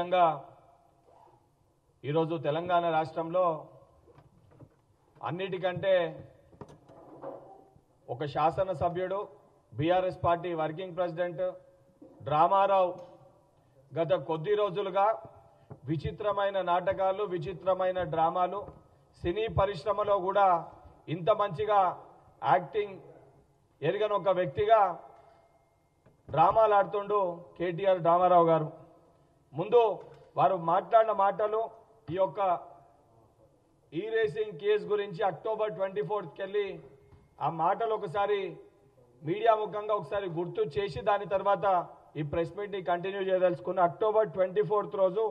ముఖ్యంగా ఈరోజు తెలంగాణ రాష్ట్రంలో అన్నిటికంటే ఒక శాసనసభ్యుడు బీఆర్ఎస్ పార్టీ వర్కింగ్ ప్రెసిడెంట్ డ్రామారావు గత కొద్ది రోజులుగా విచిత్రమైన నాటకాలు, విచిత్రమైన డ్రామాలు, సినీ పరిశ్రమలో కూడా ఇంత మంచిగా యాక్టింగ్ ఎరగని ఒక వ్యక్తిగా డ్రామాలు ఆడుతుండు కేటీఆర్ డ్రామారావు గారు. ముందు వారు మాట్లాడిన మాటలు ఈ యొక్క ఈ రేసింగ్ కేసు గురించి అక్టోబర్ 24కి వెళ్ళి ఆ మాటలు ఒకసారి మీడియా ముఖంగా ఒకసారి గుర్తు చేసి దాని తర్వాత ఈ ప్రెస్ మీట్ని కంటిన్యూ చేయదలుచుకున్న. అక్టోబర్ 24th రోజు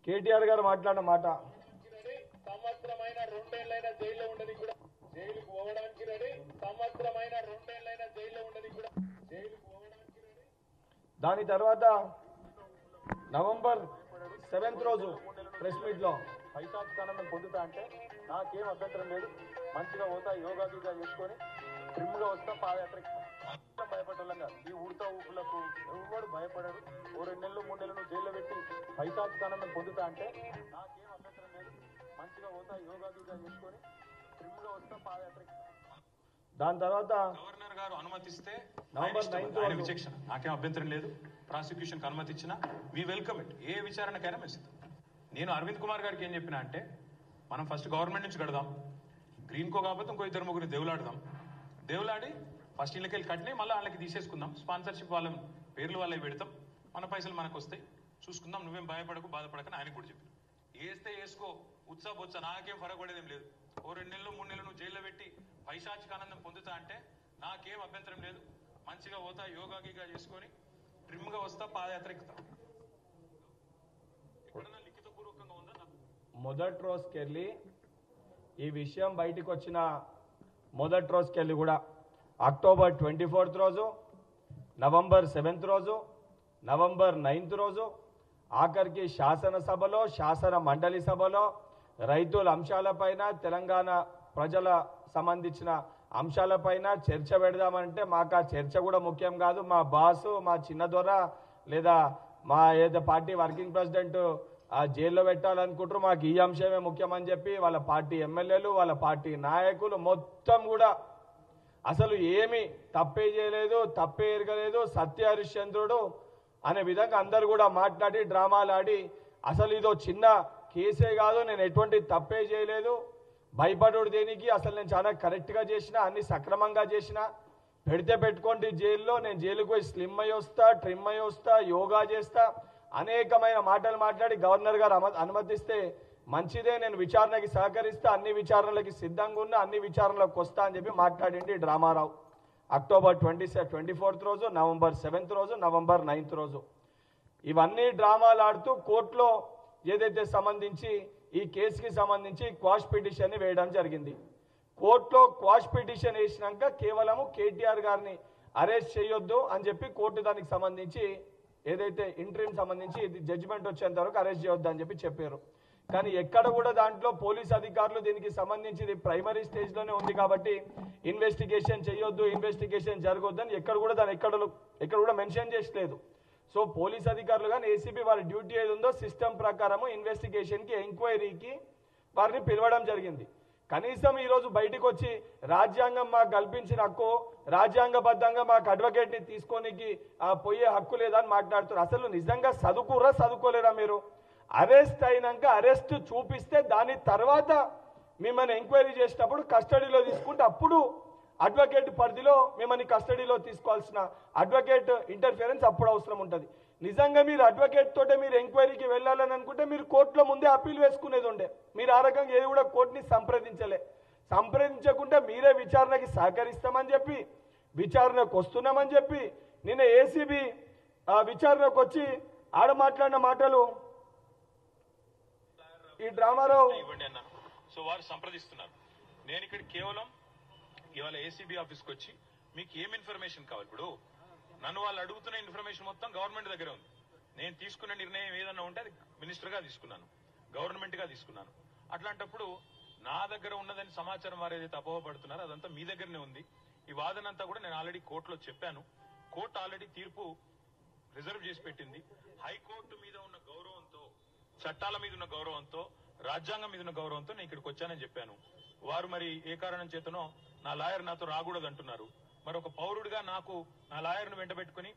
కేటీఆర్ గారు మాట్లాడిన మాట, సంవత్సరమైన 2 ఏళ్లైన జైల్లో ఉండని కూడా జైలుకు పోవడానికి రెడీ, సంవత్సరమైన 2 ఏళ్లైన జైల్లో ఉండని కూడా జైలుకు పోవడానికి రెడీ. దాని తర్వాత నవంబర్ 7th రోజు ప్రెస్ మీట్లో పైశాచికానందం పొందుతా అంటే నాకేం అభ్యంతరం లేదు, మంచిగా పోతా యోగా గీగా చేసుకొని ట్రిమ్గా వస్తా పాదయాత్రకి. భయపడాలంగా ఈ ఉడతా ఊపులకు ఎవరు భయపడరు. ఓ 2 నెలలు 3 నెలలు జైల్లో పెట్టి పైశాచికానందం పొందుతా అంటే నాకేం అభ్యంతరం లేదు, మంచిగా పోతా యోగా గీగా చేసుకొని ట్రిమ్గా వస్తా పాదయాత్రకి. దాని తర్వాత గవర్నర్ గారు అనుమతిస్తే నవంబర్ 9th ఆయన విచక్షణ, నాకేం అభ్యంతరం లేదు. ప్రాసిక్యూషన్ అనుమతి ఇచ్చినా వి వెల్కమ్ ఇట్. ఏ విచారణకైనా మేము సిద్ధం. నేను అరవింద్ కుమార్ గారికి ఏం చెప్పినా అంటే, మనం ఫస్ట్ గవర్నమెంట్ నుంచి కడదాం, గ్రీన్కో కాకపోతే ఇంకో 2-3 దేవులాడదాం, దేవులాడి ఫస్ట్ ఇళ్ళకెళ్ళి కట్టినాయి మళ్ళీ వాళ్ళకి తీసేసుకుందాం, స్పాన్సర్షిప్ వాళ్ళ పేర్లు వాళ్ళకి పెడతాం, మన పైసలు మనకు వస్తాయి, చూసుకుందాం, నువ్వేం భయపడకు బాధపడకని ఆయనకు కూడా చెప్పిన. వేస్తే వేసుకో, ఉత్సాహ బొత్స, నాకేం ఫరకపడేదేం లేదు. ఓ 2 నెలలు 3 నెలలు నువ్వు జైల్లో పెట్టి పైశాచిక ఆనందం పొందుతా అంటే నాకేం అభ్యంతరం లేదు, మంచిగా పోతా యోగా గీగా చేసుకొని ట్రిమ్గా వస్తా పాదయాత్ర ఎక్కుతా. ఎక్కడన్నా లిఖితపూర్వకంగా ఉందా? మొదటి రోజుకెళ్ళి ఈ విషయం బయటికి వచ్చిన మొదటి రోజుకెళ్ళి కూడా అక్టోబర్ 24th రోజు, నవంబర్ 7th రోజు, నవంబర్ 9th రోజు, ఆఖరికి శాసనసభలో, శాసన మండలి సభలో రైతుల అంశాలపైన, తెలంగాణ ప్రజల సంబంధించిన అంశాలపైన చర్చ పెడదామంటే మాకు ఆ చర్చ కూడా ముఖ్యం కాదు. మా బాసు, మా చిన్న దొర లేదా మా ఏదో పార్టీ వర్కింగ్ ప్రెసిడెంట్ ఆ జైల్లో పెట్టాలనుకుంటారు, మాకు ఈ అంశమే ముఖ్యమని చెప్పి వాళ్ళ పార్టీ ఎమ్మెల్యేలు, వాళ్ళ పార్టీ నాయకులు మొత్తం కూడా అసలు ఏమి తప్పే చేయలేదు, తప్పే ఎరగలేదు, సత్య హరిశ్చంద్రుడు అనే విధంగా అందరు కూడా మాట్లాడి డ్రామాలు ఆడి అసలు ఇదో చిన్న కేసే కాదు, నేను ఎటువంటి తప్పే చేయలేదు, భయపడు దేనికి, అసలు నేను చాలా కరెక్ట్గా చేసిన, అన్ని సక్రమంగా చేసిన, పెడితే పెట్టుకోండి జైల్లో, నేను జైలుకు పోయి స్లిమ్ అయ్యి వస్తా, ట్రిమ్ అయ్యి వస్తా, యోగా చేస్తా, అనేకమైన మాటలు మాట్లాడి గవర్నర్ గారు అనుమతిస్తే మంచిదే, నేను విచారణకి సహకరిస్తా, అన్ని విచారణలకి సిద్ధంగా ఉన్నా, అన్ని విచారణలకు వస్తా అని చెప్పి మాట్లాడింది డ్రామారావు. అక్టోబర్ 24th రోజు, నవంబర్ 7th రోజు, నవంబర్ 9th రోజు ఇవన్నీ డ్రామాలు ఆడుతూ కోర్టులో ఏదైతే సంబంధించి ఈ కేసుకి సంబంధించి క్వాష్ పిటిషన్ని వేయడం జరిగింది. కోర్టులో క్వాష్ పిటిషన్ వేసినాక కేవలము కేటీఆర్ గారిని అరెస్ట్ చేయొద్దు అని చెప్పి కోర్టు దానికి సంబంధించి ఏదైతే ఇంట్రీమ్ సంబంధించి ఇది జడ్జిమెంట్ వచ్చేంత వరకు అరెస్ట్ చేయొద్దు అని చెప్పి చెప్పారు. కానీ ఎక్కడ కూడా దాంట్లో పోలీస్ అధికారులు దీనికి సంబంధించి ప్రైమరీ స్టేజ్లోనే ఉంది కాబట్టి ఇన్వెస్టిగేషన్ చేయొద్దు, ఇన్వెస్టిగేషన్ జరగొద్దని ఎక్కడ కూడా దాన్ని ఎక్కడ కూడా మెన్షన్ చేసలేదు. సో పోలీస్ అధికారులు కానీ ఏసీబీ వారి డ్యూటీ ఏది ఉందో సిస్టమ్ ప్రకారము ఇన్వెస్టిగేషన్కి, ఎంక్వైరీకి వారిని పిలవడం జరిగింది. కనీసం ఈరోజు బయటకు వచ్చి రాజ్యాంగం మాకు కల్పించిన హక్కు, రాజ్యాంగబద్ధంగా మాకు అడ్వకేట్ని తీసుకోనికి పోయే హక్కు లేదని మాట్లాడుతున్నారు. అసలు నిజంగా చదువుకుర్రా చదువుకోలేరా మీరు? అరెస్ట్ అయినాక అరెస్ట్ చూపిస్తే దాని తర్వాత మిమ్మల్ని ఎంక్వైరీ చేసినప్పుడు కస్టడీలో తీసుకుంటే అప్పుడు అడ్వకేట్ పరిధిలో మిమ్మల్ని కస్టడీలో తీసుకోవాల్సిన అడ్వకేట్ ఇంటర్ఫియరెన్స్ అప్పుడు అవసరం ఉంటుంది. నిజంగా మీరు అడ్వకేట్ తోటే మీరు ఎంక్వైరీకి వెళ్ళాలని అనుకుంటే మీరు కోర్టులో ముందే అప్పీల్ వేసుకునేది ఉండే. మీరు ఆ రకంగా ఏది కూడా కోర్టుని సంప్రదించకుండా మీరే విచారణకి సహకరిస్తామని చెప్పి, విచారణకు వస్తున్నామని చెప్పి నిన్న ఏసీబీ విచారణకు వచ్చి ఆడ మాట్లాడిన మాటలు ఈ డ్రామారావు ఇవ్వండి అన్నాను. సో వారు సంప్రదిస్తున్నారు. నేను ఇక్కడ కేవలం ఇవాళ ఏసీబీ ఆఫీస్కి వచ్చి మీకు ఏం ఇన్ఫర్మేషన్ కావాలి, ఇప్పుడు నన్ను వాళ్ళు అడుగుతున్న ఇన్ఫర్మేషన్ మొత్తం గవర్నమెంట్ దగ్గర ఉంది. నేను తీసుకున్న నిర్ణయం ఏదన్నా ఉంటే అది మినిస్టర్గా తీసుకున్నాను, గవర్నమెంట్గా తీసుకున్నాను. అట్లాంటప్పుడు నా దగ్గర ఉన్నదని సమాచారం వారు ఏదైతే అపోహపడుతున్నారో అదంతా మీ దగ్గరనే ఉంది. ఈ వాదన అంతా కూడా నేను ఆల్రెడీ కోర్టులో చెప్పాను. కోర్టు ఆల్రెడీ తీర్పు రిజర్వ్ చేసి పెట్టింది. హైకోర్టు మీద ఉన్న గౌరవంతో, చట్టాల మీద ఉన్న గౌరవంతో, రాజ్యాంగం మీద ఉన్న గౌరవంతో నేను ఇక్కడికి వచ్చానని చెప్పాను. వారు మరి ఏ కారణం చేతనో నా లాయర్ నాతో రాకూడదు అంటున్నారు. మరి ఒక పౌరుడిగా నాకు నా లాయర్ను వెంటబెట్టుకుని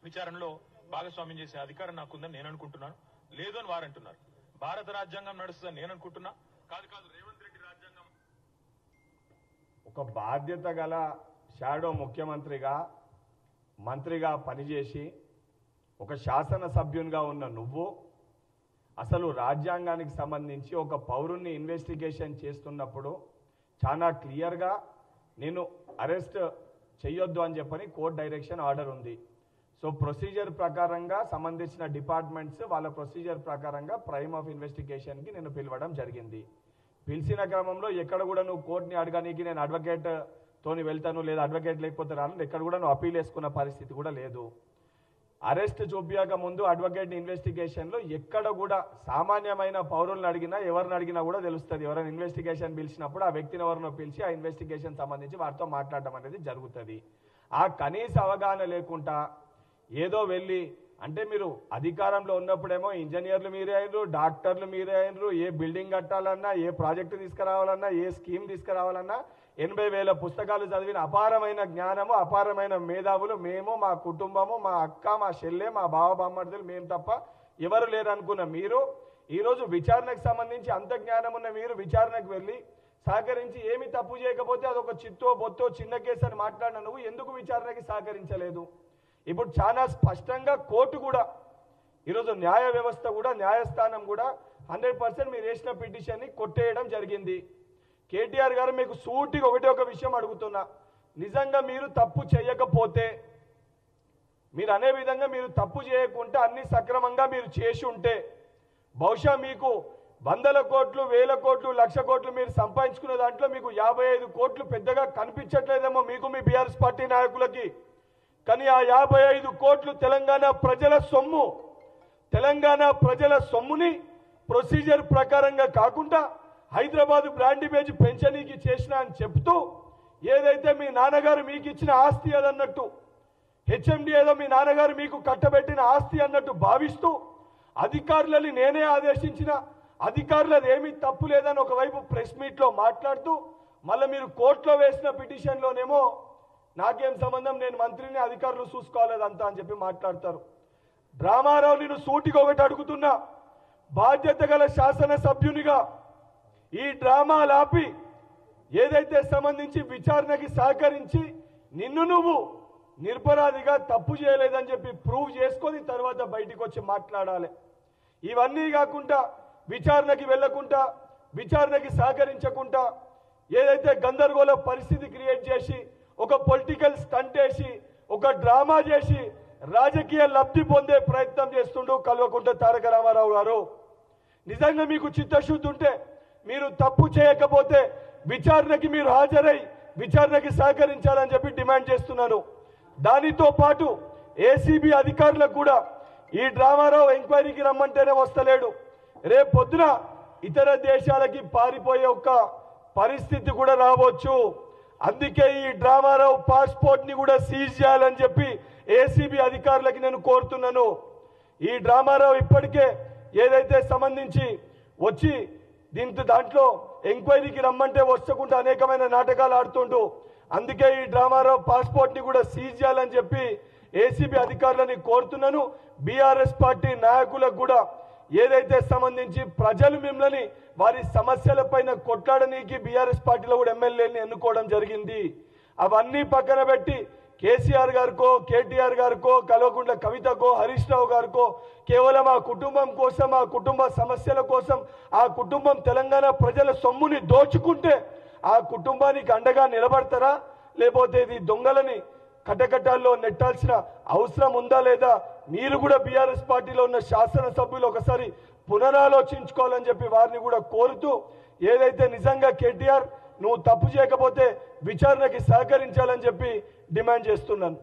విచారణలో భాగస్వామ్యం చేసే అధికారం నాకుందని నేను అనుకుంటున్నాను. లేదు అని వారు అంటున్నారు. భారత రాజ్యాంగం నడుస్తుందని నేను అనుకుంటున్నా. కాదు రేవంత్ రెడ్డి రాజ్యాంగం. ఒక బాధ్యత గల షాడో ముఖ్యమంత్రిగా, మంత్రిగా పనిచేసి ఒక శాసనసభ్యునిగా ఉన్న నువ్వు అసలు రాజ్యాంగానికి సంబంధించి ఒక పౌరుణ్ణి ఇన్వెస్టిగేషన్ చేస్తున్నప్పుడు చాలా క్లియర్గా నేను అరెస్ట్ చేయొద్దు అని చెప్పని కోర్ట్ డైరెక్షన్ ఆర్డర్ ఉంది. సో ప్రొసీజర్ ప్రకారంగా సంబంధించిన డిపార్ట్మెంట్స్ వాళ్ళ ప్రొసీజర్ ప్రకారంగా ప్రైమ్ ఆఫ్ ఇన్వెస్టిగేషన్కి నేను పిలవడం జరిగింది. పిలిచిన క్రమంలో ఎక్కడ కూడా నువ్వు కోర్టుని అడగడానికి నేను అడ్వకేట్ తోని వెళ్తాను, లేదా అడ్వకేట్ లేకపోతే రాను, ఎక్కడ కూడా నువ్వు అప్పీల్ వేసుకున్న పరిస్థితి కూడా లేదు. అరెస్ట్ చూపించక ముందు అడ్వకేట్ ఇన్వెస్టిగేషన్లో ఎక్కడ కూడా సామాన్యమైన పౌరులను అడిగినా, ఎవరిని అడిగినా కూడా తెలుస్తుంది. ఎవరైనా ఇన్వెస్టిగేషన్ పిలిచినప్పుడు ఆ వ్యక్తిని ఎవరినో పిలిచి ఆ ఇన్వెస్టిగేషన్ సంబంధించి వారితో మాట్లాడడం అనేది జరుగుతుంది. ఆ కనీస అవగాహన లేకుండా ఏదో వెళ్ళి, అంటే మీరు అధికారంలో ఉన్నప్పుడేమో ఇంజనీర్లు మీరే అయినరు, డాక్టర్లు మీరే అయినరు, ఏ బిల్డింగ్ కట్టాలన్నా, ఏ ప్రాజెక్టు తీసుకురావాలన్నా, ఏ స్కీమ్ తీసుకురావాలన్నా 80,000 పుస్తకాలు చదివిన అపారమైన జ్ఞానము, అపారమైన మేధావులు మేము, మా కుటుంబము, మా అక్క, మా చెల్లె, మా బావ బామ్మర్దులు మేము తప్ప ఎవరు లేరు అనుకున్న మీరు ఈరోజు విచారణకు సంబంధించి అంత జ్ఞానం ఉన్న మీరు విచారణకు వెళ్ళి సహకరించి ఏమి తప్పు చేయకపోతే అదొక చిత్తో బొత్తో చిన్న కేసు అని మాట్లాడిన నువ్వు ఎందుకు విచారణకి సహకరించలేదు? ఇప్పుడు చాలా స్పష్టంగా కోర్టు కూడా ఈరోజు న్యాయ వ్యవస్థ కూడా, న్యాయస్థానం కూడా 100% మీరు వేసిన పిటిషన్ని కొట్టేయడం జరిగింది. కేటీఆర్ గారు మీకు సూటిగా ఒక విషయం అడుగుతున్నా, నిజంగా మీరు తప్పు చేయకపోతే, మీరు అనే విధంగా మీరు తప్పు చేయకుంటే అన్ని సక్రమంగా మీరు చేసి ఉంటే బహుశా మీకు 100 కోట్లు, 1000 కోట్లు, 1,00,000 కోట్లు మీరు సంపాదించుకున్న దాంట్లో మీకు 55 కోట్లు పెద్దగా కనిపించట్లేదేమో మీకు, మీ బీఆర్ఎస్ పార్టీ నాయకులకి. కానీ ఆ 55 కోట్లు తెలంగాణ ప్రజల సొమ్ము, తెలంగాణ ప్రజల సొమ్ముని ప్రొసీజర్ ప్రకారంగా కాకుండా హైదరాబాద్ బ్రాండ్ ఇమేజ్ పెంచనీకి చేసిన అని చెప్తూ, ఏదైతే మీ నాన్నగారు మీకు ఇచ్చిన ఆస్తి అదన్నట్టు, హెచ్ఎండి ఏదో మీ నాన్నగారు మీకు కట్టబెట్టిన ఆస్తి అన్నట్టు భావిస్తూ, అధికారులని నేనే ఆదేశించిన, అధికారులది ఏమీ తప్పు లేదని ఒకవైపు ప్రెస్ మీట్లో మాట్లాడుతూ, మళ్ళీ మీరు కోర్టులో వేసిన పిటిషన్లోనేమో నాకేం సంబంధం, నేను మంత్రిని, అధికారులు చూసుకోవాలేదంతా అని చెప్పి మాట్లాడతారు. డ్రామారావు నేను సూటిగా ఒకటి అడుగుతున్నా, బాధ్యత గల శాసనసభ్యునిగా ఈ డ్రామాలు ఆపి ఏదైతే సంబంధించి విచారణకి సహకరించి నిన్ను నువ్వు నిర్పరాధిగా తప్పు చేయలేదని చెప్పి ప్రూవ్ చేసుకొని తర్వాత బయటికి వచ్చి మాట్లాడాలి. ఇవన్నీ కాకుండా విచారణకి వెళ్లకుండా, విచారణకి సహకరించకుండా ఏదైతే గందరగోళ పరిస్థితి క్రియేట్ చేసి ఒక పొలిటికల్ స్టంట్ వేసి ఒక డ్రామా చేసి రాజకీయ లబ్ధి పొందే ప్రయత్నం చేస్తుండు కల్వకుంట్ల తారక రామారావు గారు. నిజంగా మీకు చిత్తశుద్ధి ఉంటే మీరు తప్పు చేయకపోతే విచారణకి మీరు హాజరై విచారణకి సహకరించాలని చెప్పి డిమాండ్ చేస్తున్నాను. దానితో పాటు ఏసీబీ అధికారులకు కూడా ఈ డ్రామారావు ఎంక్వైరీకి రమ్మంటేనే వస్తలేడు, రేపు పొద్దున ఇతర దేశాలకి పారిపోయే ఒక పరిస్థితి కూడా రావచ్చు. అందుకే ఈ డ్రామారావు పాస్పోర్ట్ ని కూడా సీజ్ చేయాలని చెప్పి ఏసీబీ అధికారులకి నేను కోరుతున్నాను. ఈ డ్రామారావు ఇప్పటికే ఏదైతే సంబంధించి వచ్చి దాంట్లో ఎంక్వైరీకి రమ్మంటే వచ్చకుండా అనేకమైన నాటకాలు ఆడుతుండు. అందుకే ఈ డ్రామారావు పాస్పోర్ట్ ని కూడా సీజ్ చేయాలని చెప్పి ఏసీబీ అధికారులని కోరుతున్నాను. బీఆర్ఎస్ పార్టీ నాయకులకు కూడా ఏదైతే సంబంధించి ప్రజలు మిమ్మల్ని వారి సమస్యలపైన కొట్లాడనీకి బీఆర్ఎస్ పార్టీలో కూడా ఎమ్మెల్యేని ఎన్నుకోవడం జరిగింది. అవన్నీ పక్కన పెట్టి కేసీఆర్ గారికో, కేటీఆర్ గారికో, కల్వకుంట్ల కవితకో, హరీష్ రావు గారికో కేవలం ఆ కుటుంబం కోసం, ఆ కుటుంబ సమస్యల కోసం, ఆ కుటుంబం తెలంగాణ ప్రజల సొమ్ముని దోచుకుంటే ఆ కుటుంబానికి అండగా నిలబడతారా, లేకపోతే ఇది దొంగలని కటకటాల్లో నెట్టాల్సిన అవసరం ఉందా లేదా? మీరు కూడా బీఆర్ఎస్ పార్టీలో ఉన్న శాసనసభ్యులు ఒకసారి పునరాలోచించుకోవాలని చెప్పి వారిని కూడా కోరుతూ, ఏదైతే నిజంగా కేటీఆర్ నువ్వు తప్పు చేయకపోతే విచారణకి సహకరించాలని చెప్పి డిమాండ్ చేస్తున్నాను.